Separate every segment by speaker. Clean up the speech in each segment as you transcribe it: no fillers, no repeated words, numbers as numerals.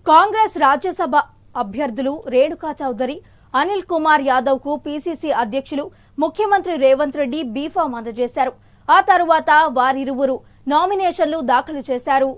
Speaker 1: కాంగ్రెస్ రాజ్యసభ అభ్యర్థులు రేణుకా చౌదరి, అనిల్ కుమార్ యాదవ్ కు పీసీసీ అధ్యక్షులు ముఖ్యమంత్రి రేవంత్ రెడ్డి బీఫామ్ అందజేశారు. ఆ తరువాత వారిరువురు నామినేషన్లు దాఖలు చేశారు.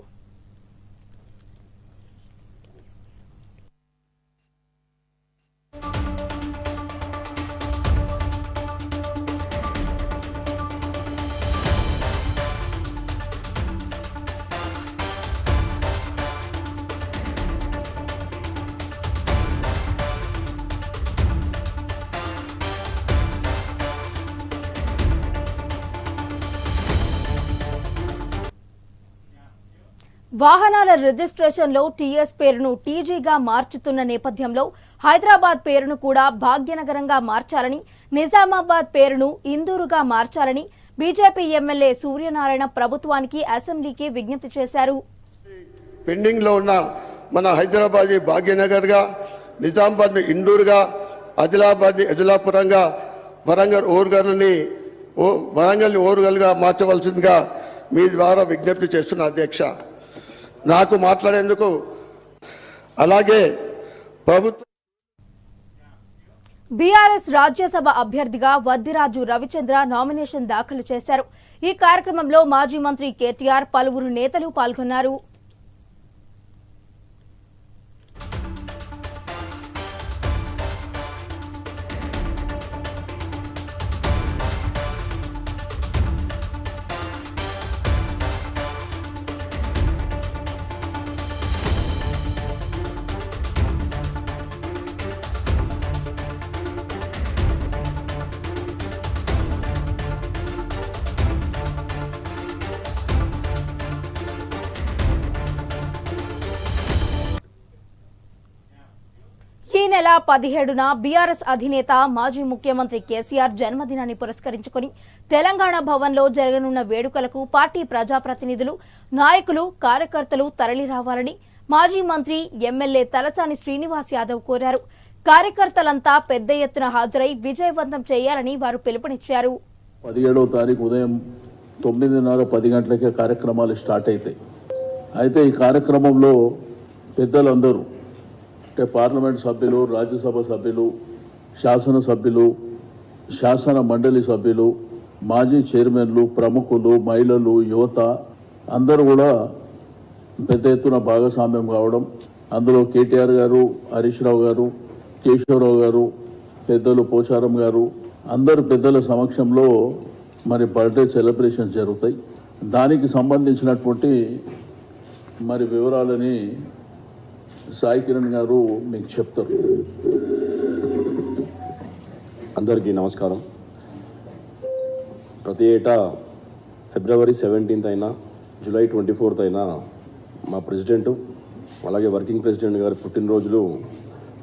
Speaker 1: వాహనాల రిజిస్ట్రేషన్లో టీఎస్ పేరును టీజీగా మార్చుతున్న నేపథ్యంలో హైదరాబాద్ పేరును కూడా భాగ్యనగరంగా మార్చాలని, నిజామాబాద్ పేరును ఇందూరుగా మార్చాలని బీజేపీ ఎమ్మెల్యే సూర్యనారాయణ ప్రభుత్వానికి, అసెంబ్లీకి విజ్ఞప్తి చేశారు.
Speaker 2: పెండింగ్ లో ఉన్న మన హైదరాబాద్ భాగ్యనగర్గా, నిజామాబాద్ ఇందూరుగా, ఆదిలాబాద్ అదిలాపురంగా, వరంగల్ ఓరుగల్గా మార్చవలసిందిగా మీ ద్వారా విజ్ఞప్తి చేస్తున్న అధ్యక్ష. నాకు మాట్లాడేందుకు అలాగే ప్రభుత్వం
Speaker 1: బీఆర్ఎస్ రాజ్యసభ అభ్యర్థిగా వద్దిరాజు రవిచంద్ర నామినేషన్ దాఖలు చేశారు. ఈ కార్యక్రమంలో మాజీ మంత్రి కేటీఆర్, పలువురు నేతలు పాల్గొన్నారు. ఈ నెల 17న బీఆర్ఎస్ అధినేత మాజీ ముఖ్యమంత్రి కేసీఆర్ జన్మదినాన్ని పురస్కరించుకుని తెలంగాణ భవన్లో జరగనున్న వేడుకలకు పార్టీ ప్రజాప్రతినిధులు, నాయకులు, కార్యకర్తలు తరలిరావాలని మాజీ మంత్రి, ఎమ్మెల్యే తలసాని శ్రీనివాస్ యాదవ్ కోరారు. కార్యకర్తలంతా పెద్ద ఎత్తున హాజరై విజయవంతం చేయాలని వారు పిలుపునిచ్చారు.
Speaker 3: 17వ తారీఖు ఉదయం 9:30-10 గంటలకే కార్యక్రమాలు స్టార్ట్ అవుతాయి. అయితే ఈ కార్యక్రమంలో పెద్దలందరూ అంటే పార్లమెంట్ సభ్యులు, రాజ్యసభ సభ్యులు, శాసనసభ్యులు, శాసన మండలి సభ్యులు, మాజీ చైర్మన్లు, ప్రముఖులు, మహిళలు, యువత అందరూ కూడా పెద్ద ఎత్తున భాగస్వామ్యం కావడం, అందులో కేటీఆర్ గారు, హరీష్ రావు గారు, కేశవరావు గారు, పెద్దలు పోచారం గారు, అందరు పెద్దల సమక్షంలో మరి బర్త్డే సెలబ్రేషన్ జరుగుతాయి. దానికి సంబంధించినటువంటి మరి వివరాలని సాయి కిరణ్ గారు మీకు చెప్తారు.
Speaker 4: అందరికీ నమస్కారం. ప్రతి ఏటా ఫిబ్రవరి 17th అయినా, జూలై 24th అయినా మా ప్రెసిడెంటు అలాగే వర్కింగ్ ప్రెసిడెంట్ గారి పుట్టినరోజులు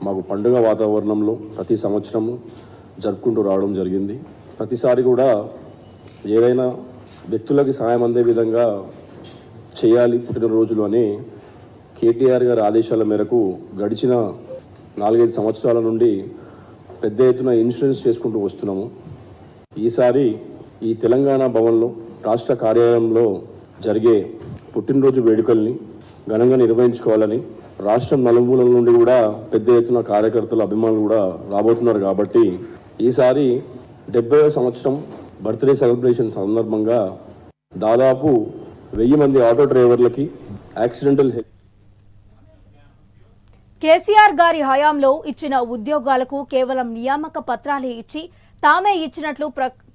Speaker 4: మాకు పండుగ వాతావరణంలో ప్రతి సంవత్సరము జరుపుకుంటూ రావడం జరిగింది. ప్రతిసారి కూడా ఏదైనా వ్యక్తులకి సాయం అందే విధంగా చేయాలి పుట్టినరోజులు అని కేటీఆర్ గారి ఆదేశాల మేరకు గడిచిన 4-5 సంవత్సరాల నుండి పెద్ద ఎత్తున ఇన్సూరెన్స్ చేసుకుంటూ వస్తున్నాము. ఈసారి ఈ తెలంగాణ భవన్లో రాష్ట్ర కార్యాలయంలో జరిగే పుట్టినరోజు వేడుకల్ని ఘనంగా నిర్వహించుకోవాలని రాష్ట్రం నలుమూలల నుండి కూడా పెద్ద ఎత్తున కార్యకర్తలు, అభిమానులు కూడా రాబోతున్నారు. కాబట్టి ఈసారి 70వ సంవత్సరం బర్త్డే సెలబ్రేషన్ సందర్భంగా దాదాపు 1000 మంది ఆటో డ్రైవర్లకి యాక్సిడెంటల్
Speaker 1: కేసీఆర్ గారి హయాంలో ఇచ్చిన ఉద్యోగాలకు కేవలం నియామక పత్రాలే ఇచ్చి తామే ఇచ్చినట్లు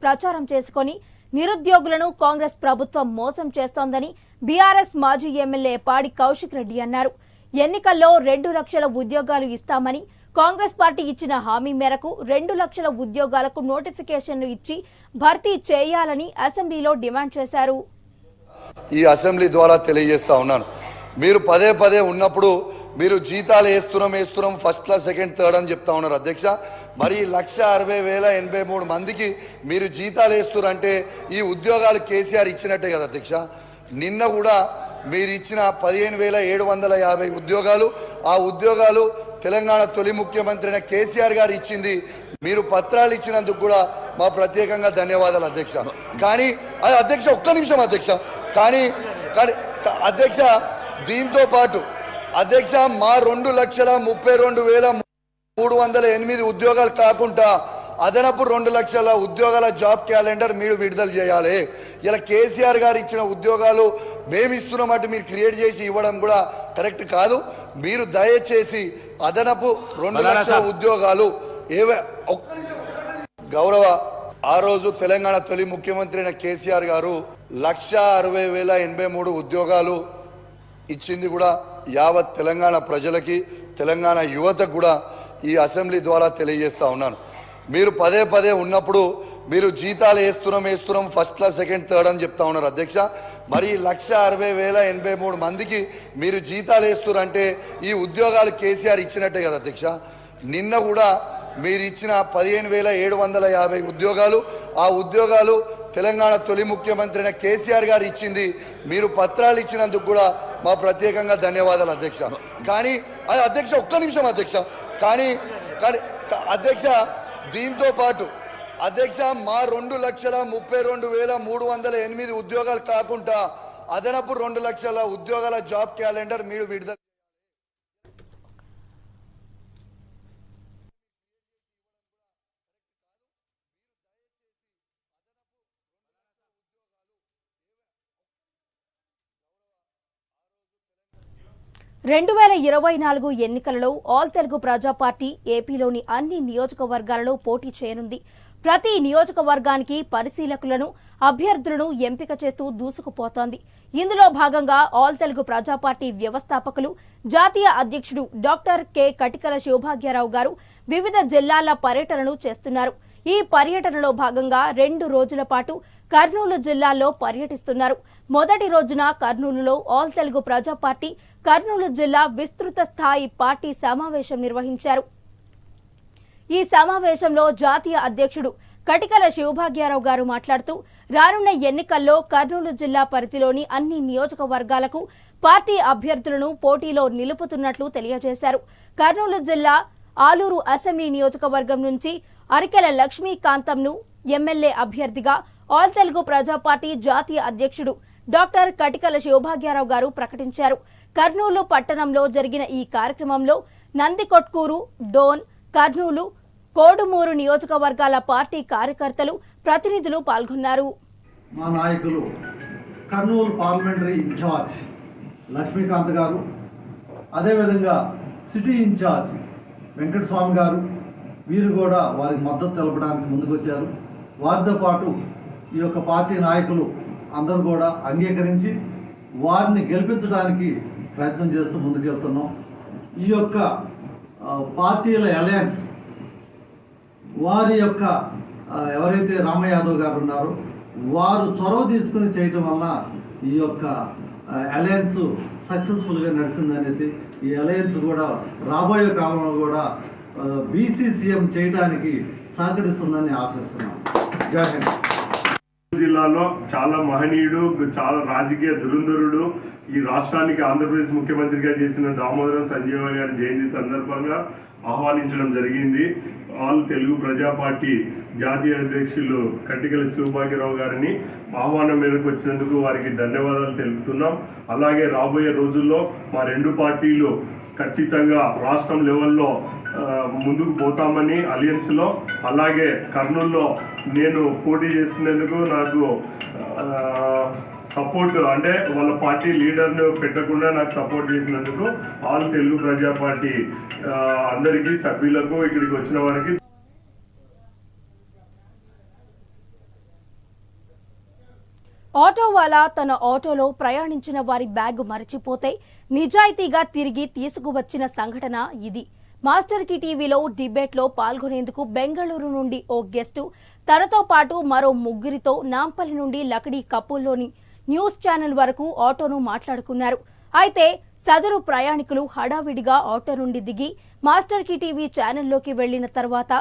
Speaker 1: ప్రచారం చేసుకుని నిరుద్యోగులను కాంగ్రెస్ ప్రభుత్వం మోసం చేస్తోందని బీఆర్ఎస్ మాజీ ఎమ్మెల్యే పాడి కౌశిక్ రెడ్డి అన్నారు. ఎన్నికల్లో 2 లక్షల ఉద్యోగాలు ఇస్తామని కాంగ్రెస్ పార్టీ ఇచ్చిన హామీ మేరకు 2 లక్షల ఉద్యోగాలకు నోటిఫికేషన్లు ఇచ్చి భర్తీ చేయాలని అసెంబ్లీలో డిమాండ్ చేశారు.
Speaker 5: ఈ అసెంబ్లీ ద్వారా తెలియజేస్తా ఉన్నాను, మీరు పదే ఉన్నప్పుడు మీరు జీతాలు వేస్తున్నాం ఫస్ట్ క్లాస్, సెకండ్, థర్డ్ అని చెప్తా ఉన్నారు అధ్యక్ష. మరి 1,60,083 మందికి మీరు జీతాలు వేస్తున్నారంటే ఈ ఉద్యోగాలు కేసీఆర్ ఇచ్చినట్టే కదా అధ్యక్ష. నిన్న కూడా మీరు ఇచ్చిన 15,750 ఉద్యోగాలు, ఆ ఉద్యోగాలు తెలంగాణ తొలి ముఖ్యమంత్రి అయిన కేసీఆర్ గారు ఇచ్చింది. మీరు పత్రాలు ఇచ్చినందుకు కూడా మా ప్రత్యేకంగా ధన్యవాదాలు అధ్యక్ష. కానీ అధ్యక్ష ఒక్క నిమిషం అధ్యక్ష, కానీ అధ్యక్ష దీంతో పాటు అధ్యక్ష మా 2,32,308 ఉద్యోగాలు కాకుండా అదనపు 2 లక్షల ఉద్యోగాల జాబ్ క్యాలెండర్ మీరు విడుదల చేయాలి. ఇలా కేసీఆర్ గారు ఇచ్చిన ఉద్యోగాలు మేము ఇస్తున్నమాట మీరు క్రియేట్ చేసి ఇవ్వడం కూడా కరెక్ట్ కాదు. మీరు దయచేసి అదనపు 2 లక్షల ఉద్యోగాలు గౌరవ ఆ రోజు తెలంగాణ తొలి ముఖ్యమంత్రి అయిన కేసీఆర్ గారు 1,60,083 ఉద్యోగాలు ఇచ్చింది కూడా యావత్ తెలంగాణ ప్రజలకి తెలంగాణ యువతకు కూడా ఈ అసెంబ్లీ ద్వారా తెలియజేస్తా ఉన్నాను. మీరు పదే పదే ఉన్నప్పుడు మీరు జీతాలు వేస్తున్నాం ఫస్ట్ క్లాస్ సెకండ్ థర్డ్ అని చెప్తా ఉన్నారు అధ్యక్ష. మరి 1,60,083 మందికి మీరు జీతాలు వేస్తున్నారంటే ఈ ఉద్యోగాలు కేసీఆర్ ఇచ్చినట్టే కదా అధ్యక్ష. నిన్న కూడా మీరు ఇచ్చిన 15,750 ఉద్యోగాలు ఆ ఉద్యోగాలు తెలంగాణ తొలి ముఖ్యమంత్రి అయిన కేసీఆర్ గారు ఇచ్చింది. మీరు పత్రాలు ఇచ్చినందుకు కూడా మా ప్రత్యేకంగా ధన్యవాదాలు అధ్యక్ష. కానీ అధ్యక్ష ఒక్క నిమిషం అధ్యక్ష. కానీ అధ్యక్ష దీంతో పాటు అధ్యక్ష మా 2,32,308 ఉద్యోగాలు కాకుండా అదనపు 2 లక్షల ఉద్యోగాల జాబ్ క్యాలెండర్ మీరు విడుదల
Speaker 1: రెండు 2024 ఎన్నికలలో ఆల్ తెలుగు ప్రజా పార్టీ ఏపీలోని అన్ని నియోజకవర్గాలలో పోటీ చేయనుంది. ప్రతి నియోజకవర్గానికి పరిశీలకులను అభ్యర్థులను ఎంపిక చేస్తూ దూసుకుపోతోంది. ఇందులో భాగంగా ఆల్ తెలుగు ప్రజా పార్టీ వ్యవస్థాపకులు జాతీయ అధ్యక్షుడు డాక్టర్ కె కటికల శివభాగ్యారావు గారు వివిధ జిల్లాల పర్యటనలు చేస్తున్నారు. ఈ పర్యటనలో భాగంగా 2 రోజుల పాటు కర్నూలు జిల్లాలో పర్యటిస్తున్నారు. మొదటి రోజున కర్నూలులో ఆల్ తెలుగు ప్రజా పార్టీ కర్నూలు జిల్లా విస్తృత స్థాయి పార్టీ సమావేశం నిర్వహించారు. ఈ సమావేశంలో జాతీయ అధ్యక్షుడు కటికల శివభాగ్యారావు గారు మాట్లాడుతూ రానున్న ఎన్నికల్లో కర్నూలు జిల్లా పరిధిలోని అన్ని నియోజకవర్గాలకు పార్టీ అభ్యర్థులను పోటీలో నిలుపుతున్నట్లు తెలియజేశారు. కర్నూలు జిల్లా ఆలూరు అసెంబ్లీ నియోజకవర్గం నుంచి అరికెల లక్ష్మీకాంతంను ఎమ్మెల్యే అభ్యర్థిగా ఆల్ తెలుగు ప్రజా పార్టీ జాతీయ అధ్యక్షుడు డాక్టర్ కటికల శివభాగ్యారావు గారు ప్రకటించారు. కర్నూలు పట్టణంలో జరిగిన ఈ కార్యక్రమంలో నందికొట్కూరు, డోన్, కర్నూలు, కోడుమూరు నియోజకవర్గాల పార్టీ కార్యకర్తలు, ప్రతినిధులు పాల్గొన్నారు.
Speaker 6: మా నాయకులు కర్నూలు పార్లమెంటరీ ఇన్ఛార్జ్ లక్ష్మీకాంత్ గారు, అదేవిధంగా సిటీ ఇన్ఛార్జ్ వెంకటస్వామి గారు, వీరు కూడా వారికి మద్దతు తెలపడానికి ముందుకొచ్చారు. వారితో పాటు ఈ యొక్క పార్టీ నాయకులు అందరూ కూడా అంగీకరించి వారిని గెలిపించడానికి ప్రయత్నం చేస్తూ ముందుకెళ్తున్నాం. ఈ యొక్క పార్టీల అలయన్స్ వారి యొక్క ఎవరైతే రామయ్య యాదవ్ గారు ఉన్నారో వారు చొరవ తీసుకుని చేయటం వల్ల ఈ యొక్క అలయన్స్ సక్సెస్ఫుల్గా నడిచిందనేసి ఈ అలయన్స్ కూడా రాబోయే కాలంలో కూడా బీసీ సీఎం చేయడానికి సహకరిస్తుందని ఆశిస్తున్నాం. జై హింద్.
Speaker 7: జిల్లాలో చాలా మహనీయుడు, చాలా రాజకీయ దురంధరుడు, ఈ రాష్ట్రానికి ఆంధ్రప్రదేశ్ ముఖ్యమంత్రిగా చేసిన దామోదరం సంజీవ గారి జయంతి సందర్భంగా ఆహ్వానించడం జరిగింది. ఆల్ తెలుగు ప్రజా పార్టీ జాతీయ అధ్యక్షులు కటికల శివభాగ్యరావు గారిని ఆహ్వానం మేరకు వచ్చినందుకు వారికి ధన్యవాదాలు తెలుపుతున్నాం. అలాగే రాబోయే రోజుల్లో మా 2 పార్టీలు ఖచ్చితంగా రాష్ట్రం లెవెల్లో ముందుకు పోతామని అలయన్స్లో, అలాగే కర్నూలులో నేను పోటీ చేసినందుకు నాకు సపోర్ట్ అంటే వాళ్ళ పార్టీ లీడర్ను పెట్టకుండా నాకు సపోర్ట్ చేసినందుకు ఆల్ తెలుగు ప్రజా పార్టీ అందరికీ సభ్యులకు ఇక్కడికి వచ్చిన వారికి
Speaker 1: ఆటోవాలా తన ఆటోలో ప్రయాణించిన వారి బ్యాగ్ మరచిపోతే నిజాయితీగా తిరిగి తీసుకువచ్చిన సంఘటన ఇది. మాస్టర్ కి టీవీలో డిబేట్లో పాల్గొనేందుకు బెంగళూరు నుండి ఓ గెస్టు తనతో పాటు మరో 3 నాంపల్లి నుండి లకడీ కప్పుల్లోని న్యూస్ ఛానల్ వరకు ఆటోను మాట్లాడుకున్నారు. అయితే సదరు ప్రయాణికులు హడావిడిగా ఆటో నుండి దిగి మాస్టర్ కి టీవీ ఛానల్లోకి వెళ్లిన తర్వాత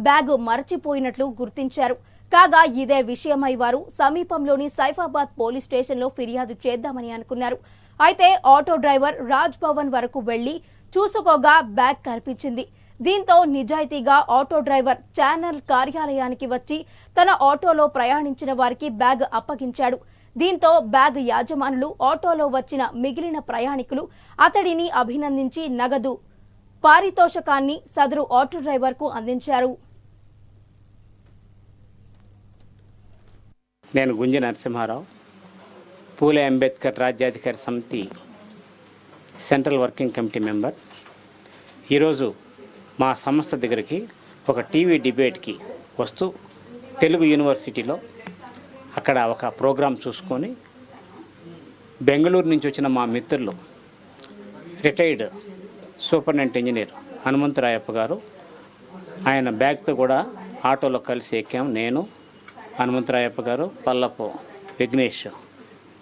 Speaker 1: బ్యాగ్ మరచిపోయినట్లు గుర్తించారు. కాగా ఇదే విషయమై వారు సమీపంలోని సైఫాబాద్ పోలీస్ స్టేషన్లో ఫిర్యాదు చేద్దామని అనుకున్నారు. అయితే ఆటో డ్రైవర్ రాజ్ భవన్ వరకు వెళ్లి చూసుకోగా బ్యాగ్ కనిపించింది. దీంతో నిజాయితీగా ఆటో డ్రైవర్ ఛానల్ కార్యాలయానికి వచ్చి తన ఆటోలో ప్రయాణించిన వారికి బ్యాగ్ అప్పగించాడు. దీంతో బ్యాగ్ యాజమానులు ఆటోలో వచ్చిన మిగిలిన ప్రయాణికులు అతడిని అభినందించి నగదు పారితోషకాన్ని సదరు ఆటో డ్రైవర్కు అందించారు.
Speaker 8: నేను గుంజి నరసింహారావు, పూలే అంబేద్కర్ రాజ్యాధికార సమితి సెంట్రల్ వర్కింగ్ కమిటీ మెంబర్. ఈరోజు మా సంస్థ దగ్గరికి ఒక టీవీ డిబేట్కి వస్తూ తెలుగు యూనివర్సిటీలో అక్కడ ఒక ప్రోగ్రాం చూసుకొని బెంగళూరు నుంచి వచ్చిన మా మిత్రులు రిటైర్డ్ సూపరింటెండెంట్ ఇంజనీర్ హనుమంతరాయప్ప గారు, ఆయన బ్యాగ్తో కూడా ఆటోలో కలిసి ఎక్కాం. నేను, హనుమంతరాయప్ప గారు, పల్లపు విఘ్నేష్,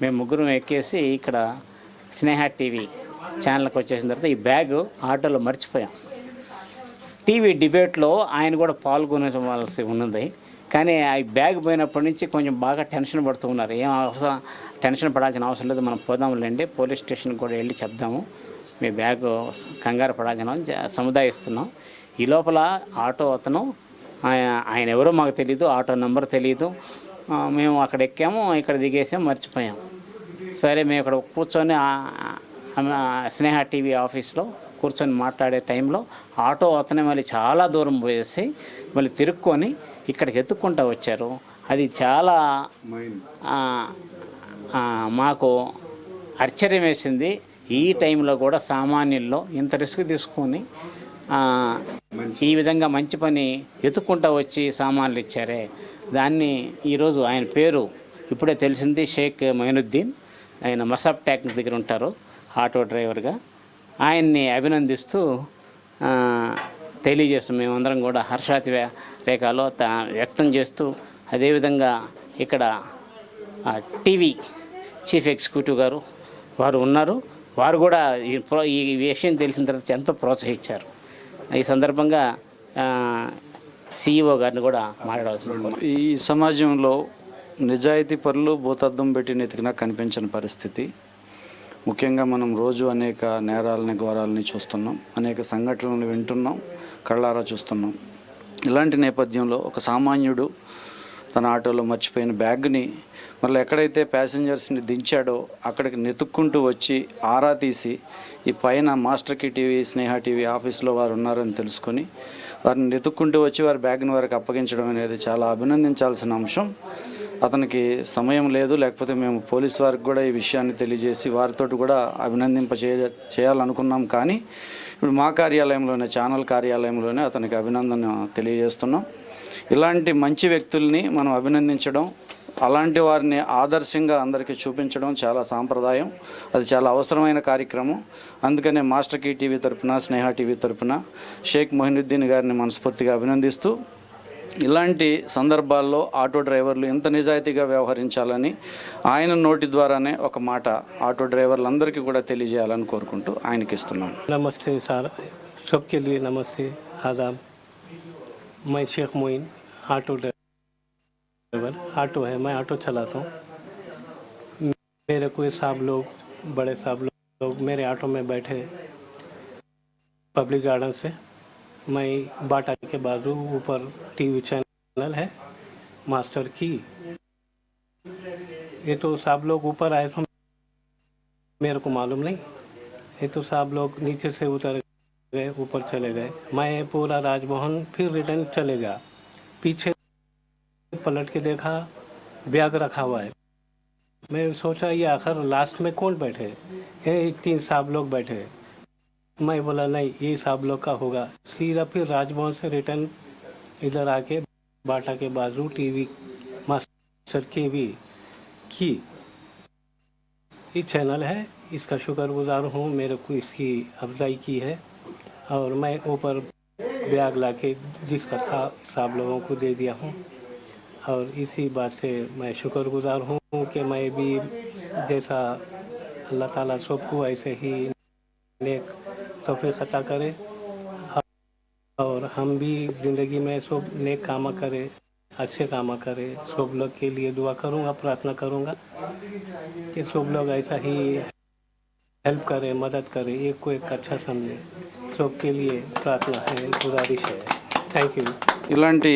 Speaker 8: మేము ముగ్గురం ఎక్కేసి ఇక్కడ స్నేహ టీవీ ఛానల్కి వచ్చేసిన తర్వాత ఈ బ్యాగ్ ఆటోలో మర్చిపోయాం. టీవీ డిబేట్లో ఆయన కూడా పాల్గొనవలసి ఉన్నది, కానీ ఆ బ్యాగ్ పోయినప్పటి నుంచి కొంచెం బాగా టెన్షన్ పడుతూ ఉన్నారు. ఏం అవసరం, టెన్షన్ పడాల్సిన అవసరం లేదు, మనం పోదాంలేండి, పోలీస్ స్టేషన్కి కూడా వెళ్ళి చెప్దాము, మీ బ్యాగ్ కంగారు పడాల్సిన సముదాయిస్తున్నాం. ఈ లోపల ఆటో అతను, ఆయన ఎవరో మాకు తెలియదు, ఆటో నెంబర్ తెలియదు, మేము అక్కడ ఎక్కాము, ఇక్కడ దిగేసాం, మర్చిపోయాం. సరే మేము ఇక్కడ కూర్చొని స్నేహ టీవీ ఆఫీస్లో కూర్చొని మాట్లాడే టైంలో ఆటో అతనే మళ్ళీ చాలా దూరం పోయేసి మళ్ళీ తిరుక్కొని ఇక్కడికి ఎత్తుక్కుంటూ వచ్చారు. అది చాలా మాకు ఆశ్చర్యం వేసింది. ఈ టైంలో కూడా సామాన్యుల్లో ఇంత రిస్క్ తీసుకొని ఈ విధంగా మంచి పని ఎత్తుక్కుంటూ వచ్చి సామాన్లు ఇచ్చారే, దాన్ని ఈరోజు ఆయన పేరు ఇప్పుడే తెలిసింది, షేక్ మొయినుద్దీన్. ఆయన మసాబ్ ట్యాక్స్ దగ్గర ఉంటారు ఆటో డ్రైవర్గా. ఆయన్ని అభినందిస్తూ తెలియజేస్తాం. మేమందరం కూడా హర్షాతి రేఖలో వ్యక్తం చేస్తూ, అదేవిధంగా ఇక్కడ టీవీ చీఫ్ ఎగ్జిక్యూటివ్ గారు వారు ఉన్నారు, వారు కూడా ఈ విషయం తెలిసిన తర్వాత ఎంతో ప్రోత్సహించారు. ఈ సందర్భంగా సిఇఓ గారిని కూడా మాట్లాడాల్సింది.
Speaker 9: ఈ సమాజంలో నిజాయితీ పరులు భూతద్దం పెట్టి నెతికినా కనిపించని పరిస్థితి. ముఖ్యంగా మనం రోజు అనేక నేరాలని, ఘోరాలని చూస్తున్నాం, అనేక సంఘటనలను వింటున్నాం, కళ్ళారా చూస్తున్నాం. ఇలాంటి నేపథ్యంలో ఒక సామాన్యుడు తన ఆటోలో మర్చిపోయిన బ్యాగ్ని మళ్ళీ ఎక్కడైతే ప్యాసింజర్స్ని దించాడో అక్కడికి నెతుక్కుంటూ వచ్చి ఆరా తీసి ఈ పైన మాస్టర్ కి టీవీ, స్నేహ టీవీ ఆఫీస్లో వారు ఉన్నారని తెలుసుకొని వారిని నెతుక్కుంటూ వచ్చి వారి బ్యాగ్ని వారికి అప్పగించడం అనేది చాలా అభినందించాల్సిన అంశం. అతనికి సమయం లేదు, లేకపోతే మేము పోలీస్ వారికి కూడా ఈ విషయాన్ని తెలియజేసి వారితో కూడా చేయాలనుకున్నాం. కానీ ఇప్పుడు మా కార్యాలయంలోనే, ఛానల్ కార్యాలయంలోనే అతనికి అభినందన తెలియజేస్తున్నాం. ఇలాంటి మంచి వ్యక్తుల్ని మనం అభినందించడం, అలాంటి వారిని ఆదర్శంగా అందరికీ చూపించడం చాలా సాంప్రదాయం, అది చాలా అవసరమైన కార్యక్రమం. అందుకనే మాస్టర్ కి టీవీ తరపున, స్నేహ టీవీ తరపున షేక్ మొయినుద్దీన్ గారిని మనస్ఫూర్తిగా అభినందిస్తూ, ఇలాంటి సందర్భాల్లో ఆటో డ్రైవర్లు ఎంత నిజాయితీగా వ్యవహరించాలని ఆయన నోటి ద్వారానే ఒక మాట ఆటో డ్రైవర్లందరికీ కూడా తెలియజేయాలని కోరుకుంటూ ఆయనకి ఇస్తున్నాను.
Speaker 10: नमस्ते सर, सबके लिए नमस्ते, आदाब। मैं Sheikh Moin, auto driver, auto है, मैं ऑटो चलाता हूँ। मेरे कोई साहब लोग, बड़े साहब लोग मेरे ऑटो में बैठे पब्लिक गार्डन से। मैं बाटा के बाजू ऊपर टीवी चैनल है मास्टर की, ये तो साहब लोग ऊपर आए तो मेरे को मालूम नहीं, ये तो साहब लोग नीचे से उतर गए, ऊपर चले गए। मैं पूरा राजभवन फिर रिटर्न चले गया, पीछे पलट के देखा बैग रखा हुआ है। मैं सोचा ये आखिर लास्ट में कौन बैठे, ये 3 साहब लोग बैठे। मैं बोला नहीं, ये साहब लोग का होगा। सीधा फिर राजभवन से रिटर्न इधर आके बाटा के बाजू टीवी मास्टर की ये चैनल है, इसका शुक्रगुजार हूँ, मेरे को इसकी अफजाई की है। और मैं ऊपर बैग लाके जिसका था साहब लोगों को दे दिया हूँ। और इसी बात से मैं शुक्रगुजार हूँ कि मैं भी जैसा अल्लाह ताला सबको ऐसे ही नेक तौफीक अता करे, और हम भी ज़िंदगी में सब नेक काम करें, अच्छे काम करें। सब लोग के लिए दुआ करूँगा, प्रार्थना करूँगा कि सब लोग ऐसा ही हेल्प करें, मदद करें, एक को एक अच्छा समझे। सबके लिए प्रार्थना है, गुजारिश है। Thank you.
Speaker 9: ఇలాంటి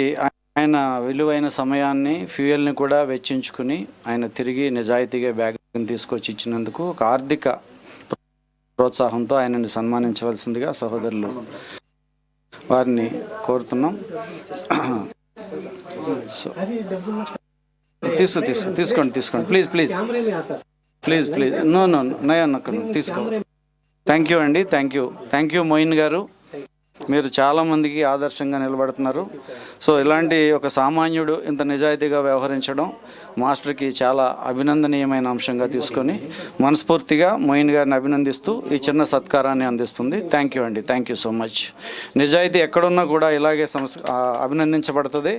Speaker 9: ఆయన విలువైన సమయాన్ని ఫ్యూయల్ని కూడా వెచ్చించుకుని ఆయన తిరిగి నిజాయితీగా బ్యాగ్ని తీసుకొచ్చి ఇచ్చినందుకు ఒక ఆర్థిక ప్రోత్సాహంతో ఆయనని సన్మానించవలసిందిగా సహోదరులు వారిని కోరుతున్నాం. సో తీసుకోండి ప్లీజ్ నో తీసుకో. థ్యాంక్ యూ అండి, థ్యాంక్ యూ మోయిన్ గారు, మీరు చాలామందికి ఆదర్శంగా నిలబడుతున్నారు. సో ఇలాంటి ఒక సామాన్యుడు ఇంత నిజాయితీగా వ్యవహరించడం మాస్టర్కి చాలా అభినందనీయమైన అంశంగా తీసుకొని మనస్ఫూర్తిగా మోయిన్ గారిని అభినందిస్తూ ఈ చిన్న సత్కారాన్ని అందిస్తుంది. థ్యాంక్ యూ అండి, థ్యాంక్ యూ సో మచ్. నిజాయితీ ఎక్కడున్నా కూడా ఇలాగే అభినందించబడుతుంది,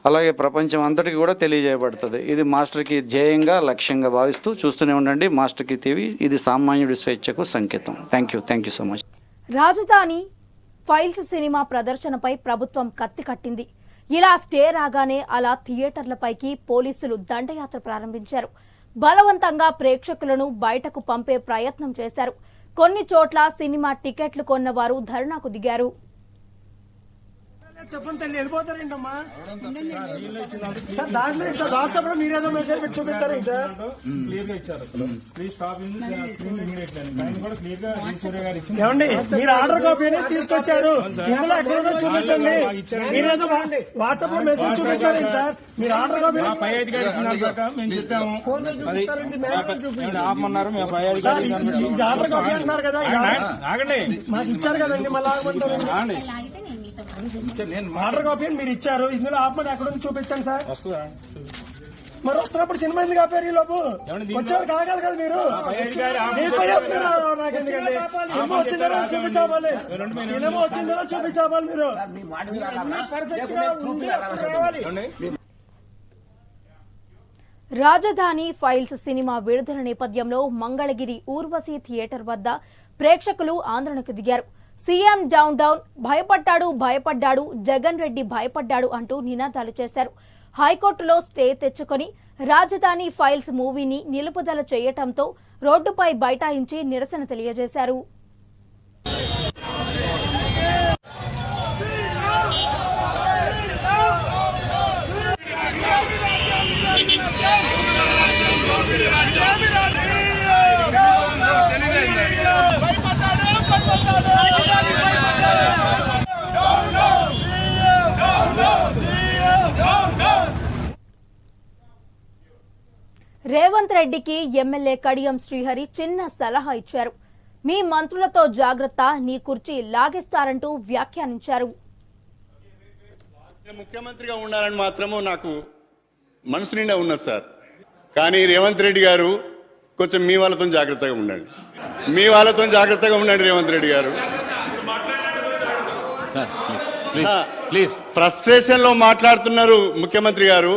Speaker 9: అలాగే ప్రపంచం అంతటికి కూడా తెలియజేయబడుతుంది. ఇది మాస్టర్కి ధ్యేయంగా లక్ష్యంగా భావిస్తూ చూస్తూనే ఉండండి మాస్టర్కి టీవీ. ఇది సామాన్యుడి స్వేచ్ఛకు సంకేతం. Thank you so much.
Speaker 1: రాజధాని ఫైల్స్ సినిమా ప్రదర్శనపై ప్రభుత్వం కత్తి కట్టింది. ఇలా స్టే రాగానే అలా థియేటర్లపైకి పోలీసులు దండయాత్ర ప్రారంభించారు. బలవంతంగా ప్రేక్షకులను బయటకు పంపే ప్రయత్నం చేశారు. కొన్ని చోట్ల సినిమా టికెట్లు కొన్నవారు ధర్నాకు దిగారు.
Speaker 11: చెప్పండి తల్లి, వెళ్ళిపోతారేంటమ్మా సార్? దాంట్లో వాట్సాప్ లో మీరేదో మెసేజ్ పెట్టి చూపిస్తారు సార్. ఏమండి, మీరు ఆర్డర్ కాపీ అనేది తీసుకొచ్చారు, ఇందులో ఎక్కడో చూపించండి. మీరేదో వాట్సాప్ లో మెసేజ్ చూపిస్తారు సార్. మీరు ఆర్డర్ కాపీ ఆర్డర్ కాపీ అంటున్నారు కదా, మాకు ఇచ్చారు కదండి, మళ్ళీ ఆగమంటారు. ఆర్డర్ కాపీ మీరు ఇచ్చారు, ఇందులో ఆపమని ఎక్కడ చూపించండి సార్. మరి వస్తున్నప్పుడు సినిమా ఎందుకు ఆపారు? ఈ లోపు వచ్చేవారు కాగాలి కదా మీరు. నాకెందుకండి, సినిమా వచ్చిందో చూపించాలి, సినిమా వచ్చిందో చూపించాలి. మీరు పర్ఫెక్ట్ గా రావాలి.
Speaker 1: రాజధాని ఫైల్స్ సినిమా విడుదల నేపథ్యంలో మంగళగిరి ఊర్వశి థియేటర్ వద్ద ప్రేక్షకులు ఆందోళనకు దిగారు. సీఎం డౌన్ భయపడ్డాడు, జగన్ రెడ్డి భయపడ్డాడు అంటూ నినాదాలు చేశారు. హైకోర్టులో స్టే తెచ్చుకొని రాజధాని ఫైల్స్ మూవీని నిలుపుదల చేయటంతో రోడ్డుపై బైఠాయించి నిరసన తెలియజేశారు. రేవంత్ రెడ్డికి ఎమ్మెల్యే కడియం శ్రీహరి చిన్న సలహా ఇచ్చారు. మీ మంత్రులతో జాగ్రత్త, నీ కుర్చీ లాగేస్తారంటూ వ్యాఖ్యానించారు.
Speaker 12: ముఖ్యమంత్రిగా ఉండాలని మాత్రము నాకు మనసు నిండా ఉన్నది సార్. కానీ రేవంత్ రెడ్డి గారు కొంచెం మీ వాళ్ళతో జాగ్రత్తగా ఉండండి. రేవంత్ రెడ్డి గారు ఫ్రస్ట్రేషన్ లో మాట్లాడుతున్నారు. ముఖ్యమంత్రి గారు,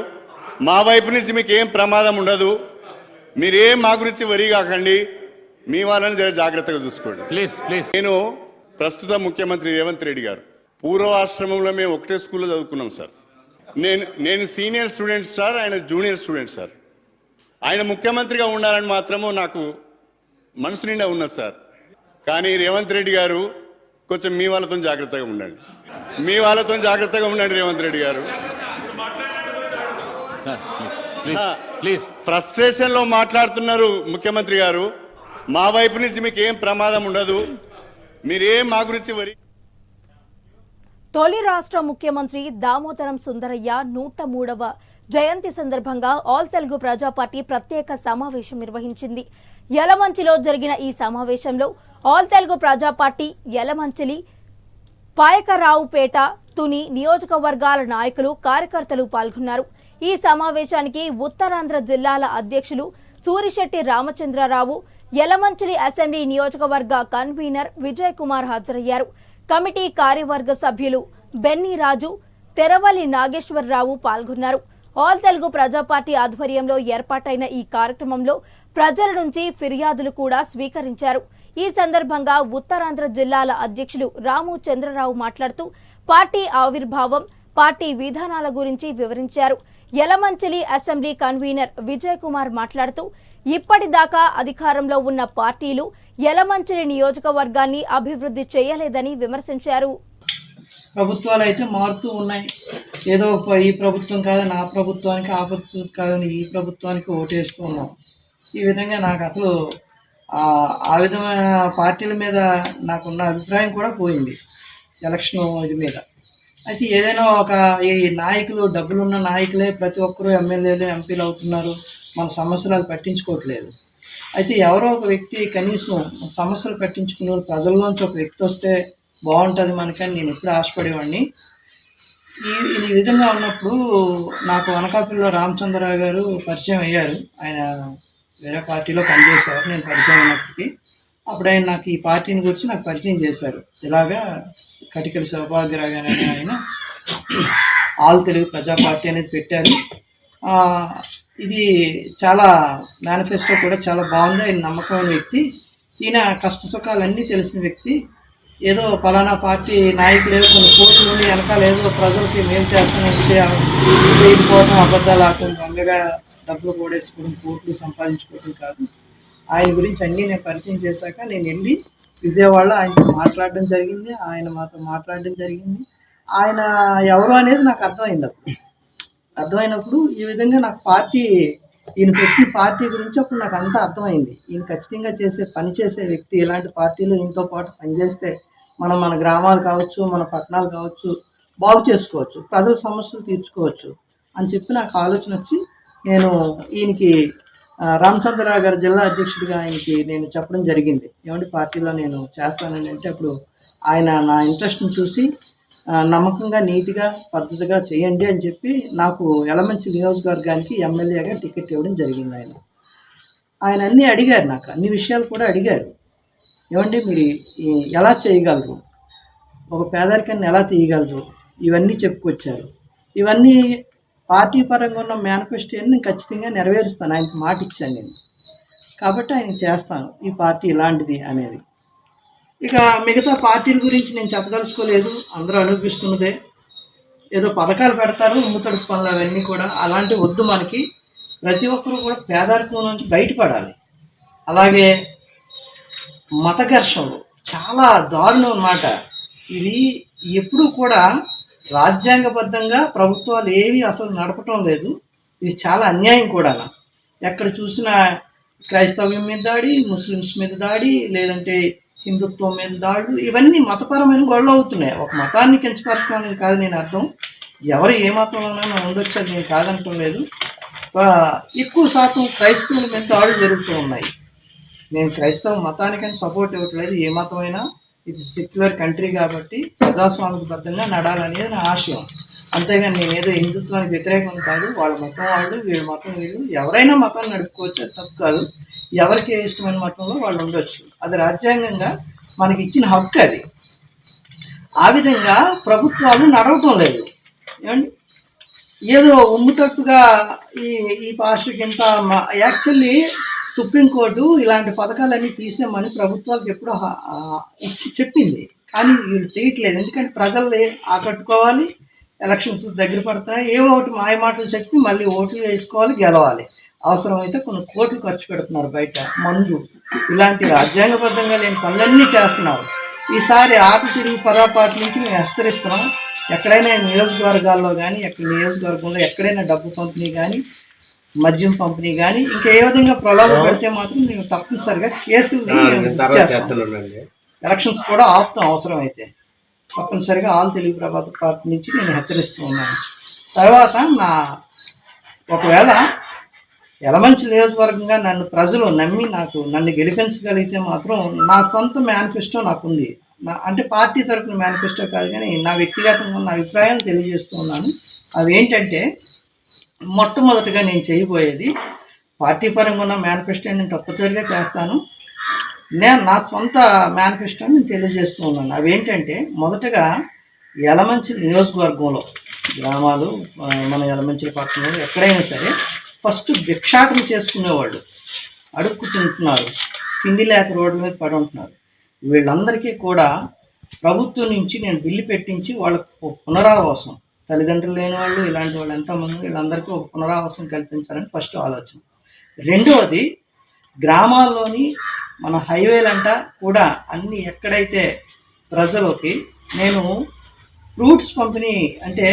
Speaker 12: మా వైపు నుంచి మీకు ఏం ప్రమాదం ఉండదు, మీరేం మా గురించి వరి కాకండి, మీ వాళ్ళని జర జాగ్రత్తగా చూసుకోండి. నేను ప్రస్తుత ముఖ్యమంత్రి రేవంత్ రెడ్డి గారు పూర్వాశ్రమంలో మేము ఒకటే స్కూల్లో చదువుకున్నాం సార్. నేను సీనియర్ స్టూడెంట్ సార్, ఆయన జూనియర్ స్టూడెంట్ సార్. ఆయన ముఖ్యమంత్రిగా ఉండాలని మాత్రము నాకు మనసు నిండా ఉన్నది సార్. కానీ రేవంత్ రెడ్డి గారు కొంచెం మీ వాళ్ళతో జాగ్రత్తగా ఉండండి. రేవంత్ రెడ్డి గారు ఫ్రస్ట్రేషన్ లో మాట్లాడుతున్నారు. ముఖ్యమంత్రి గారు, మా వైపు నుంచి మీకు ఏం ప్రమాదం ఉండదు, మీరేం మా గురించి వరి.
Speaker 1: తొలి రాష్ట్ర ముఖ్యమంత్రి దామోదరం సుందరయ్య 103వ జయంతి సందర్భంగా ఆల్ తెలుగు ప్రజా పార్టీ ప్రత్యేక సమావేశం నిర్వహించింది. యలమంచిలో జరిగిన ఈ సమావేశంలో ఆల్ తెలుగు ప్రజా పార్టీ యలమంచిలి, పాయకరావుపేట, తుని నియోజకవర్గాల నాయకులు, కార్యకర్తలు పాల్గొన్నారు. ఈ సమావేశానికి ఉత్తరాంధ్ర జిల్లాల అధ్యక్షులు సూరిశెట్టి రామచంద్రరావు, యలమంచిలి అసెంబ్లీ నియోజకవర్గ కన్వీనర్ విజయ్ కుమార్ హాజరయ్యారు. కమిటీ కార్యవర్గ సభ్యులు బెన్నీ రాజు, తెరవల్లి నాగేశ్వరరావు పాల్గొన్నారు. ఆల్ తెలుగు ప్రజా పార్టీ ఆధ్వర్యంలో ఏర్పాటైన ఈ కార్యక్రమంలో ప్రజల నుంచి ఫిర్యాదులు కూడా స్వీకరించారు. ఈ సందర్భంగా ఉత్తరాంధ్ర జిల్లాల అధ్యక్షులు రాము చంద్రరావు మాట్లాడుతూ పార్టీ ఆవిర్భావం, పార్టీ విధానాల గురించి వివరించారు. యలమంచిలి అసెంబ్లీ కన్వీనర్ విజయ్ కుమార్ మాట్లాడుతూ ఇప్పటిదాకా అధికారంలో ఉన్న పార్టీలు యలమంచిలి నియోజకవర్గాన్ని అభివృద్ధి చేయలేదని విమర్శించారు.
Speaker 13: ప్రభుత్వాలు అయితే మారుతూ ఉన్నాయి,
Speaker 11: ఏదో ఈ ప్రభుత్వం కాదని ఆ ప్రభుత్వానికి, ఆ ప్రభుత్వం కాదని ఈ ప్రభుత్వానికి ఓటేస్తూ ఉన్నాం. ఈ విధంగా నాకు అసలు ఆ విధమైన పార్టీల మీద నాకున్న అభిప్రాయం కూడా పోయింది ఎలక్షన్ ఇది మీద. అయితే ఏదైనా ఈ నాయకులు, డబ్బులున్న నాయకులే ప్రతి ఒక్కరూ ఎమ్మెల్యేలు, ఎంపీలు అవుతున్నారు, మన సమస్యలు అది పట్టించుకోవట్లేదు. అయితే ఎవరో ఒక వ్యక్తి కనీసం సమస్యలు పట్టించుకునే ప్రజల్లోంచి ఒక వ్యక్తి వస్తే బాగుంటుంది మనకని నేను ఎప్పుడు ఆశపడేవాడిని. ఈ విధంగా ఉన్నప్పుడు నాకు అనకాపల్లిలో రామచంద్రరావు గారు పరిచయం అయ్యారు. ఆయన వేరే పార్టీలో పనిచేసేవారు నేను పరిచయం అయినప్పటికీ. అప్పుడు ఆయన నాకు ఈ పార్టీని గురించి నాకు పరిచయం చేశారు. ఇలాగా కటికల సౌభాగ్యరావు గారు అని ఆయన ఆల్ తెలుగు ప్రజా పార్టీ అనేది పెట్టారు. ఇది చాలా మేనిఫెస్టో కూడా చాలా బాగుంది. ఆయన నమ్మకమైన వ్యక్తి, ఈయన కష్ట సుఖాలన్నీ తెలిసిన వ్యక్తి. ఏదో పలానా పార్టీ నాయకులు ఏదో కొన్ని కోట్లు ఉండి వెనకాల ఏదో ప్రజలకి మేలు చేస్తానని చేయకపోవడం, అబద్ధాలు ఆడటం, దొంగగా డబ్బులు కూడేసుకోవడం, కోట్లు సంపాదించుకోవడం కాదు. ఆయన గురించి అన్నీ నేను పరిచయం చేశాక నేను వెళ్ళి విజయవాడలో ఆయనతో మాట్లాడడం జరిగింది. ఆయన మాతో మాట్లాడడం జరిగింది. ఆయన ఎవరు అనేది నాకు అర్థమైనప్పుడు ఈ విధంగా నాకు ఈయన పెట్టిన పార్టీ గురించి అప్పుడు నాకు అంతా అర్థమైంది. ఈయన ఖచ్చితంగా పనిచేసే వ్యక్తి. ఇలాంటి పార్టీలు ఈయనతో పాటు పనిచేస్తే మన గ్రామాలు కావచ్చు, మన పట్టణాలు కావచ్చు బాగు చేసుకోవచ్చు, ప్రజల సమస్యలు తీర్చుకోవచ్చు అని చెప్పి నాకు ఆలోచన వచ్చి నేను ఈయనకి రామచంద్రరావు గారి జిల్లా అధ్యక్షుడిగా ఆయనకి నేను చెప్పడం జరిగింది. ఏమంటే పార్టీలో నేను చేస్తానని అంటే అప్పుడు ఆయన నా ఇంట్రెస్ట్ని చూసి నమ్మకంగా, నీట్గా, పద్ధతిగా చేయండి అని చెప్పి నాకు యలమంచిలి నియోజకవర్గానికి ఎమ్మెల్యేగా టికెట్ ఇవ్వడం జరిగింది. ఆయన అన్నీ అడిగారు, నాకు అన్ని విషయాలు కూడా అడిగారు. ఏమండి మీరు ఎలా చేయగలరు, ఒక పేదరికాన్ని ఎలా తీయగలరు, ఇవన్నీ చెప్పుకొచ్చారు. ఇవన్నీ పార్టీ పరంగా ఉన్న మేనిఫెస్టోని నేను ఖచ్చితంగా నెరవేరుస్తాను, ఆయనకి మాట ఇచ్చాను నేను. కాబట్టి ఆయన చేస్తాను ఈ పార్టీ ఇలాంటిది అనేది. ఇక మిగతా పార్టీల గురించి నేను చెప్పదలుచుకోలేదు, అందరూ అనిపిస్తున్నదే. ఏదో పథకాలు పెడతారు, ఉమ్ముతడుపు పనులు అవన్నీ కూడా అలాంటివి వద్దు మనకి. ప్రతి ఒక్కరూ కూడా పేదరికం నుంచి బయటపడాలి. అలాగే మత ఘర్షణలు చాలా దారుణం అన్నమాట. ఇవి ఎప్పుడూ కూడా రాజ్యాంగబద్ధంగా ప్రభుత్వాలు ఏవి అసలు నడపటం లేదు. ఇది చాలా అన్యాయం కూడా. ఎక్కడ చూసినా క్రైస్తవ్యం మీద దాడి, ముస్లిమ్స్ మీద దాడి, లేదంటే హిందుత్వం మీద దాడులు, ఇవన్నీ మతపరమైన గొడవలు అవుతున్నాయి. ఒక మతాన్ని కించపరచడం అనేది కాదు నేను అర్థం. ఎవరు ఏ మతంలోనైనా ఉండొచ్చు, అది నేను కాదంటం లేదు. ఎక్కువ శాతం క్రైస్తవుల మీద దాడులు జరుగుతూ ఉన్నాయి. నేను క్రైస్తవ మతానికని సపోర్ట్ ఇవ్వట్లేదు, ఏ మతమైనా. ఇది సెక్యులర్ కంట్రీ కాబట్టి ప్రజాస్వామ్యబద్ధంగా నడాలనేది నా ఆశయం. అంతేగాని నేను ఏదో హిందుత్వానికి వ్యతిరేకం కాదు. వాళ్ళ మతం వాళ్ళు, వీళ్ళ మతం వీళ్ళు, ఎవరైనా మతాన్ని నడుపుకోవచ్చు, అది తప్పు కాదు. ఎవరికి ఇష్టమైన మతంలో వాళ్ళు ఉండొచ్చు, అది రాజ్యాంగంగా మనకి ఇచ్చిన హక్కు అది. ఆ విధంగా ప్రభుత్వాలు నడవటం లేదు. ఏమండి ఏదో ఉమ్ముతట్టుగా ఈ పాస్టర్కి ఇంత యాక్చువల్లీ సుప్రీంకోర్టు ఇలాంటి పథకాలన్నీ తీసేయమని ప్రభుత్వాలకు ఎప్పుడో చెప్పింది, కానీ వీళ్ళు తీయట్లేదు. ఎందుకంటే ప్రజల్ని ఆకట్టుకోవాలి, ఎలక్షన్స్ దగ్గర పడుతున్నాయి, ఏవో ఒకటి మాయ మాటలు చెప్పి మళ్ళీ ఓట్లు వేసుకోవాలి, గెలవాలి. అవసరమైతే కొన్ని కోట్లు ఖర్చు పెడుతున్నారు బయట, మందు, ఇలాంటి రాజ్యాంగబద్ధంగా లేని పనులన్నీ చేస్తున్నారు. ఈసారి ఆటలు తిరిగి పొరపాటు నుంచి మేము హెచ్చరిస్తున్నాం. ఎక్కడైనా నియోజకవర్గాల్లో కానీ, నియోజకవర్గంలో ఎక్కడైనా డబ్బు పంపిణీ కానీ, మద్యం పంపిణీ కానీ, ఇంకా ఏ విధంగా ప్రలోభం పెడితే మాత్రం మేము తప్పనిసరిగా కేసులు ఎలక్షన్స్ కూడా ఆపుతాం. అవసరం అయితే తప్పనిసరిగా ఆల్ తెలుగు ప్రజా పార్టీ నుంచి నేను హెచ్చరిస్తూ ఉన్నాను. తర్వాత ఒకవేళ యలమంచిలి నియోజకవర్గంగా నన్ను ప్రజలు నమ్మి నన్ను గెలిపించగలిగితే మాత్రం నా సొంత మేనిఫెస్టో నాకుంది. అంటే పార్టీ తరఫున మేనిఫెస్టో కాదు, కానీ నా వ్యక్తిగతంగా ఉన్న అభిప్రాయాలు తెలియజేస్తూ ఉన్నాను. అవి ఏంటంటే, మొట్టమొదటిగా నేను చేయబోయేది పార్టీ పరంగా ఉన్న మేనిఫెస్టో నేను తప్పనిసరిగా చేస్తాను. నేను నా సొంత మేనిఫెస్టోని నేను తెలియజేస్తూ ఉన్నాను. అవి ఏంటంటే, మొదటగా యలమంచిలి నియోజకవర్గంలో గ్రామాలు, మన యలమంచిలి పట్టణంలో ఎక్కడైనా సరే ఫస్ట్ భిక్షాటన చేసుకునేవాళ్ళు, అడుక్కు తింటున్నారు, తిండి లేక రోడ్ల మీద పడి ఉంటున్నారు. వీళ్ళందరికీ కూడా ప్రభుత్వం నుంచి నేను బిల్లు పెట్టించి వాళ్ళకు పునరావాసం, తల్లిదండ్రులు లేని వాళ్ళు, ఇలాంటి వాళ్ళు ఎంతోమంది, వీళ్ళందరికీ ఒక పునరావాసం కల్పించాలని ఫస్ట్ ఆలోచన. రెండవది, గ్రామాల్లోని మన హైవేలంట కూడా అన్ని ఎక్కడైతే ప్రజలకి నేను ఫ్రూట్స్ పంపిణీ, అంటే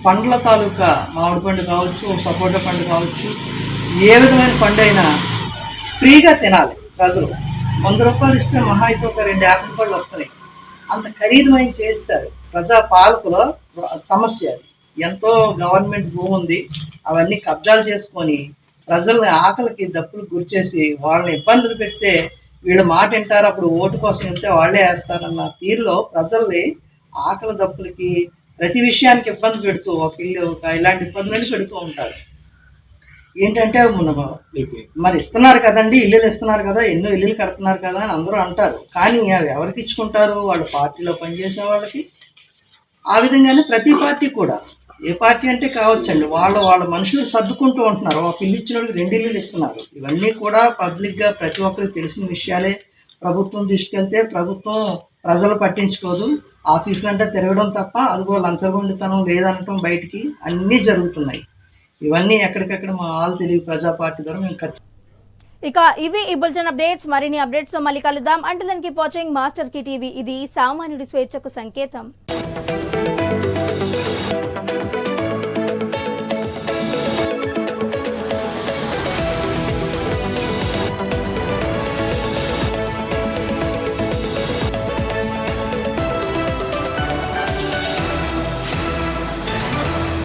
Speaker 13: పండ్ల తాలూకా మామిడి పండు కావచ్చు, సపోటా పండు కావచ్చు, ఏ విధమైన పండు అయినా ఫ్రీగా తినాలి ప్రజలు. 100 రూపాయలు ఇస్తే మహా అయితే ఒక 2 యాపిల్ పళ్ళు వస్తున్నాయి. అంత ఖరీదమైన చేస్తారు. ప్రజా పాలకుల సమస్య అది. ఎంతో గవర్నమెంట్ భూమి ఉంది, అవన్నీ కబ్జాలు చేసుకొని ప్రజల్ని ఆకలికి దప్పులు గురిచేసి వాళ్ళని ఇబ్బందులు పెడితే వీళ్ళు మాట వింటారు, అప్పుడు ఓటు కోసం వెళ్తే వాళ్ళే వేస్తారన్న తీరులో ప్రజల్ని ఆకలి దప్పులకి ప్రతి విషయానికి ఇబ్బంది పెడుతూ ఇలాంటి ఇబ్బందులు పెడుతూ ఉంటారు. ఏంటంటే మరి ఇస్తున్నారు కదండి, ఇల్లులు ఇస్తున్నారు కదా, ఎన్నో ఇల్లులు కడుతున్నారు కదా అని అందరూ అంటారు. కానీ అవి ఎవరికి ఇచ్చుకుంటారు? వాళ్ళు పార్టీలో పనిచేసే వాళ్ళకి. ఆ విధంగానే ప్రతి పార్టీ కూడా, ఏ పార్టీ అంటే కావచ్చండి, వాళ్ళ మనుషులు సర్దుకుంటూ ఉంటున్నారు. ఒక ఇల్లు ఇచ్చిన వాళ్ళకి 2 ఇల్లులు ఇస్తున్నారు. ఇవన్నీ కూడా పబ్లిక్గా ప్రతి ఒక్కరికి తెలిసిన విషయాలే. ప్రభుత్వం తీసుకెళ్తే ప్రభుత్వం ప్రజలు పట్టించుకోదు, ఆఫీసులంటే తిరగడం తప్ప అదిగో లంచగొండితనం లేదనటం బయటికి అన్నీ జరుగుతున్నాయి. ఇవన్నీ ఎక్కడికక్కడ మా ఆల్ తెలుగు ప్రజా పార్టీ ద్వారా మేము
Speaker 1: ఇక ఇవి ఈ బులెటిన్ అప్డేట్స్. మరిన్ని అప్డేట్స్ తో మళ్ళీ కలుద్దాం. Until then keep watching Masterkey TV. ఇది సామాన్యుడి స్వేచ్ఛకు సంకేతం.